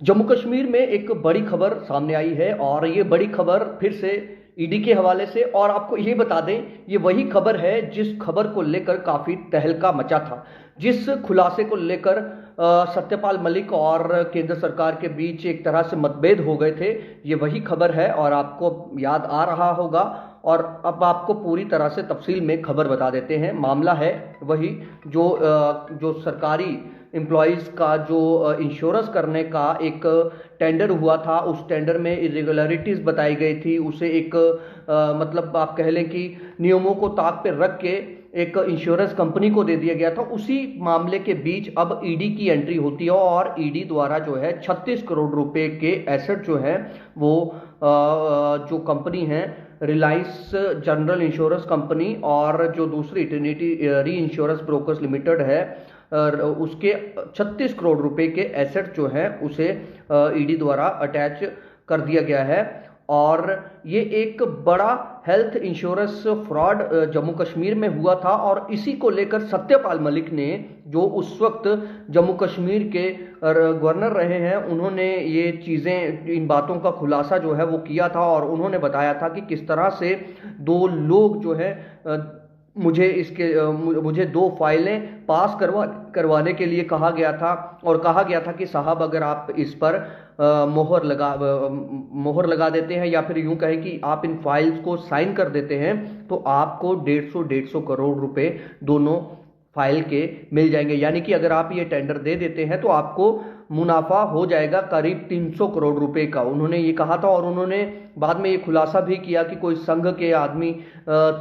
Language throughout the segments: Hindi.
जम्मू कश्मीर में एक बड़ी खबर सामने आई है और ये बड़ी खबर फिर से ईडी के हवाले से। और आपको ये बता दें, ये वही खबर है जिस खबर को लेकर काफी तहलका मचा था, जिस खुलासे को लेकर सत्यपाल मलिक और केंद्र सरकार के बीच एक तरह से मतभेद हो गए थे। ये वही खबर है और आपको याद आ रहा होगा। और अब आपको पूरी तरह से तफसील में खबर बता देते हैं। मामला है वही जो सरकारी एम्प्लॉयज़ का जो इंश्योरेंस करने का एक टेंडर हुआ था, उस टेंडर में इरेगुलरिटीज़ बताई गई थी। उसे एक मतलब आप कह लें कि नियमों को ताक पे रख के एक इंश्योरेंस कंपनी को दे दिया गया था। उसी मामले के बीच अब ईडी की एंट्री होती है और ईडी द्वारा जो है 36 करोड़ रुपए के एसेट जो है वो जो कंपनी है रिलायंस जनरल इंश्योरेंस कंपनी और जो दूसरी ट्रिनिटी री इंश्योरेंस ब्रोकर्स लिमिटेड है, उसके 36 करोड़ रुपए के एसेट जो है उसे ईडी द्वारा अटैच कर दिया गया है। और ये एक बड़ा health insurance fraud Jammu Kashmir में हुआ था और इसी को लेकर सत्यपाल मलिक ने, जो उस वक्त जम्मू कश्मीर के गवर्नर रहे हैं, उन्होंने ये चीज़ें, इन बातों का खुलासा जो है वो किया था। और उन्होंने बताया था कि किस तरह से दो लोग जो है मुझे दो फाइलें पास करवाने के लिए कहा गया था और कहा गया था कि साहब अगर आप इस पर मोहर लगा देते हैं या फिर यूं कहें कि आप इन फाइल्स को साइन कर देते हैं तो आपको 150 करोड़ रुपए दोनों फाइल के मिल जाएंगे। यानी कि अगर आप ये टेंडर दे देते हैं तो आपको मुनाफा हो जाएगा करीब 300 करोड़ रुपए का, उन्होंने ये कहा था। और उन्होंने बाद में ये खुलासा भी किया कि कोई संघ के आदमी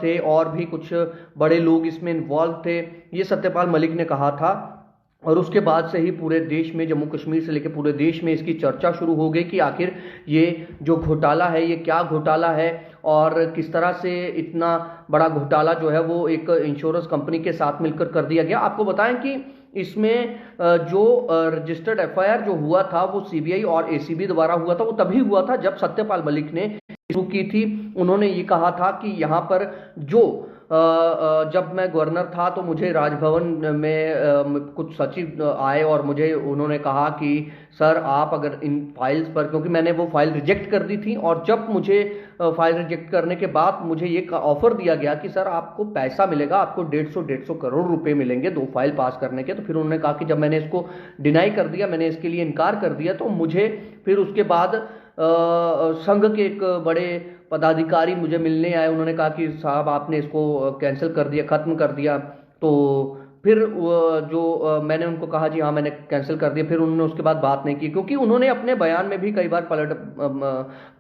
थे और भी कुछ बड़े लोग इसमें इन्वॉल्व थे, ये सत्यपाल मलिक ने कहा था। और उसके बाद से ही पूरे देश में, जम्मू कश्मीर से लेकर पूरे देश में इसकी चर्चा शुरू हो गई कि आखिर ये जो घोटाला है ये क्या घोटाला है और किस तरह से इतना बड़ा घोटाला जो है वो एक इंश्योरेंस कंपनी के साथ मिलकर कर दिया गया। आपको बताएं कि इसमें जो रजिस्टर्ड एफआईआर जो हुआ था वो सीबीआई और एसीबी द्वारा हुआ था। वो तभी हुआ था जब सत्यपाल मलिक ने शुरू की थी। उन्होंने ये कहा था कि यहाँ पर जो जब मैं गवर्नर था तो मुझे राजभवन में कुछ सचिव आए और मुझे उन्होंने कहा कि सर आप अगर इन फाइल्स पर, क्योंकि मैंने वो फाइल रिजेक्ट कर दी थी, और जब मुझे फाइल रिजेक्ट करने के बाद मुझे ये ऑफर दिया गया कि सर आपको पैसा मिलेगा, आपको 150 करोड़ रुपए मिलेंगे दो फाइल पास करने के। तो फिर उन्होंने कहा कि जब मैंने इसको डिनाई कर दिया, मैंने इसके लिए इनकार कर दिया, तो मुझे फिर उसके बाद संघ के एक बड़े पदाधिकारी मुझे मिलने आए। उन्होंने कहा कि साहब आपने इसको कैंसिल कर दिया, खत्म कर दिया। तो फिर मैंने उनको कहा जी हाँ मैंने कैंसिल कर दिया। फिर उन्होंने उसके बाद बात नहीं की, क्योंकि उन्होंने अपने बयान में भी कई बार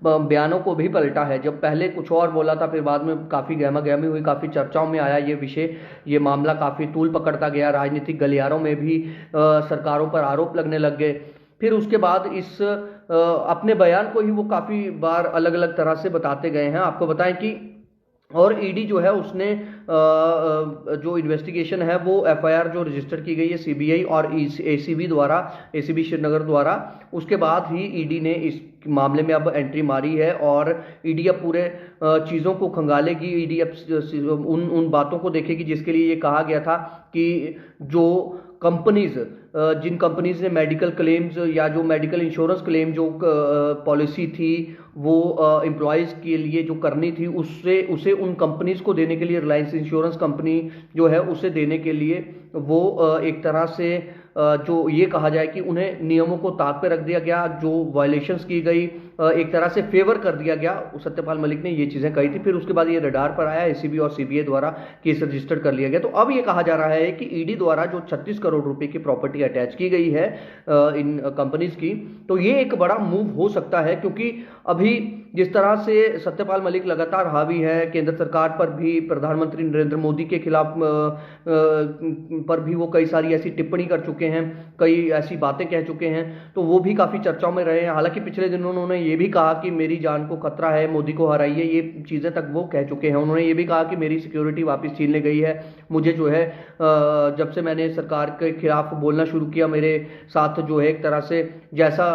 बयानों को भी पलटा है। जब पहले कुछ और बोला था, फिर बाद में काफ़ी गहमा गहमी हुई, काफ़ी चर्चाओं में आया ये विषय, ये मामला काफ़ी तूल पकड़ता गया, राजनीतिक गलियारों में भी सरकारों पर आरोप लगने लग गए। फिर उसके बाद इस अपने बयान को ही वो काफ़ी बार अलग अलग तरह से बताते गए हैं। आपको बताएं कि और ईडी जो है उसने जो इन्वेस्टिगेशन है वो एफआईआर जो रजिस्टर की गई है सीबीआई और एसीबी द्वारा, एसीबी श्रीनगर द्वारा, उसके बाद ही ईडी ने इस मामले में अब एंट्री मारी है। और ईडी अब पूरे चीज़ों को खंगालेगी। ईडी अब उन बातों को देखेगी जिसके लिए ये कहा गया था कि जो कंपनीज, जिन कंपनीज ने मेडिकल क्लेम्स या जो मेडिकल इंश्योरेंस क्लेम जो पॉलिसी थी वो एम्प्लॉयज़ के लिए जो करनी थी, उसे उन कंपनीज को देने के लिए, रिलायंस इंश्योरेंस कंपनी जो है उसे देने के लिए वो एक तरह से जो ये कहा जाए कि उन्हें नियमों को ताक पे रख दिया गया, जो वायलेशंस की गई एक तरह से फेवर कर दिया गया। सत्यपाल मलिक ने ये चीज़ें कही थी। फिर उसके बाद ये रडार पर आया, एसीबी और सीबीआई द्वारा केस रजिस्टर्ड कर लिया गया। तो अब ये कहा जा रहा है कि ईडी द्वारा जो 36 करोड़ रुपए की प्रॉपर्टी अटैच की गई है इन कंपनीज की, तो ये एक बड़ा मूव हो सकता है। क्योंकि अभी जिस तरह से सत्यपाल मलिक लगातार हावी है केंद्र सरकार पर भी, प्रधानमंत्री नरेंद्र मोदी के खिलाफ पर भी वो कई सारी ऐसी टिप्पणी कर चुके हैं, कई ऐसी बातें कह चुके हैं, तो वो भी काफ़ी चर्चाओं में रहे हैं। हालांकि पिछले दिनों उन्होंने ये भी कहा कि मेरी जान को खतरा है, मोदी को हराइए, ये चीज़ें तक वो कह चुके हैं। उन्होंने ये भी कहा कि मेरी सिक्योरिटी वापस छीन ली गई है मुझे जो है जब से मैंने सरकार के खिलाफ बोलना शुरू किया, मेरे साथ जो है एक तरह से जैसा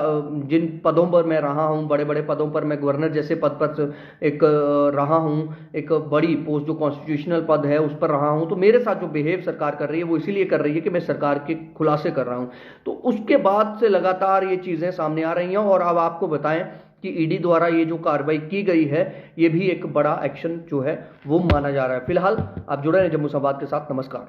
जिन पदों पर मैं रहा हूं, बड़े बड़े पदों पर, मैं गवर्नर जैसे पद पर एक रहा हूं, एक बड़ी पोस्ट जो कॉन्स्टिट्यूशनल पद है उस पर रहा हूं, तो मेरे साथ जो बिहेव सरकार कर रही है वो इसीलिए कर रही है कि मैं सरकार के खुलासे कर रहा हूं। तो उसके बाद से लगातार ये चीजें सामने आ रही हैं, और अब आपको बताएं कि ईडी द्वारा ये जो कार्रवाई की गई है ये भी एक बड़ा एक्शन जो है वो माना जा रहा है। फिलहाल आप जुड़े हैं जम्मू संवाद के साथ। नमस्कार।